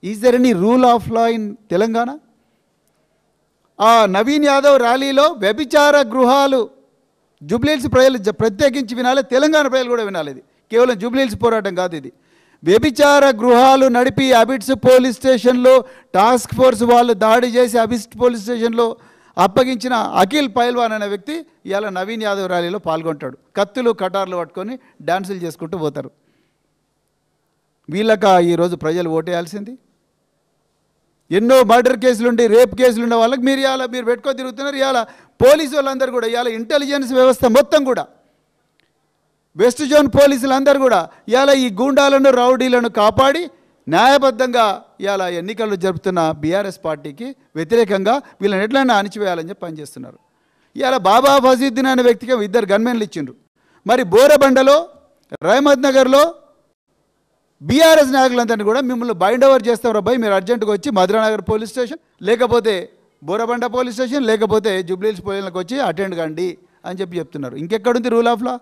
Is there any rule of law in Telangana? ఆ నవీన్ యాదవ్ ర్యాలీలో వ్యభిచార గృహాలు జూబ్లీహిల్స్ ప్రజలు ప్రత్యేకించి వినాలి, తెలంగాణ ప్రజలు కూడా వినాలి. ఇది కేవలం జూబ్లీహిల్స్ పోరాటం కాదు. ఇది వ్యభిచార గృహాలు నడిపి అబిడ్స్ పోలీస్ స్టేషన్లో టాస్క్ ఫోర్స్ వాళ్ళు దాడి చేసి అబిడ్స్ పోలీస్ స్టేషన్లో అప్పగించిన అఖిల్ పైల్వాన్ అనే వ్యక్తి ఇవాళ నవీన్ యాదవ్ ర్యాలీలో పాల్గొంటాడు. కత్తులు కటార్లు పట్టుకొని డాన్సులు చేసుకుంటూ పోతారు. వీళ్ళక ఈరోజు ప్రజలు ఓటేయాల్సింది. ఎన్నో మర్డర్ కేసులుండి రేప్ కేసులుండే వాళ్ళకి మీరు పెట్టుకొని తిరుగుతున్నారు. ఇవాళ పోలీసు వాళ్ళందరూ కూడా ఇవాళ ఇంటెలిజెన్స్ వ్యవస్థ మొత్తం కూడా వెస్ట్ జోన్ పోలీసులందరూ కూడా ఇవాళ ఈ గూండాలను రౌడీలను కాపాడి న్యాయబద్ధంగా ఇవాళ ఎన్నికలు జరుపుతున్న బీఆర్ఎస్ పార్టీకి వ్యతిరేకంగా వీళ్ళని ఎట్లయినా అణిచివేయాలని చెప్పి పనిచేస్తున్నారు. ఇవాళ బాబా ఫజీద్దీన్ అనే వ్యక్తికి 2 గన్మెన్లు ఇచ్చిండ్రు. మరి బోరబండలో రహమద్ నగర్లో బీఆర్ఎస్ నాయకులందరినీ కూడా మిమ్మల్ని బైండ్ ఓవర్ చేస్తారు అబ్బాయి, మీరు అర్జెంటుగా వచ్చి మధురానగర్ పోలీస్ స్టేషన్ లేకపోతే బోరబండ పోలీస్ స్టేషన్ లేకపోతే జూబ్లీహిల్స్ పోలీసులకు వచ్చి అటెండ్ కండి అని చెప్పి చెప్తున్నారు. ఇంకెక్కడుంది రూల్ ఆఫ్ లా?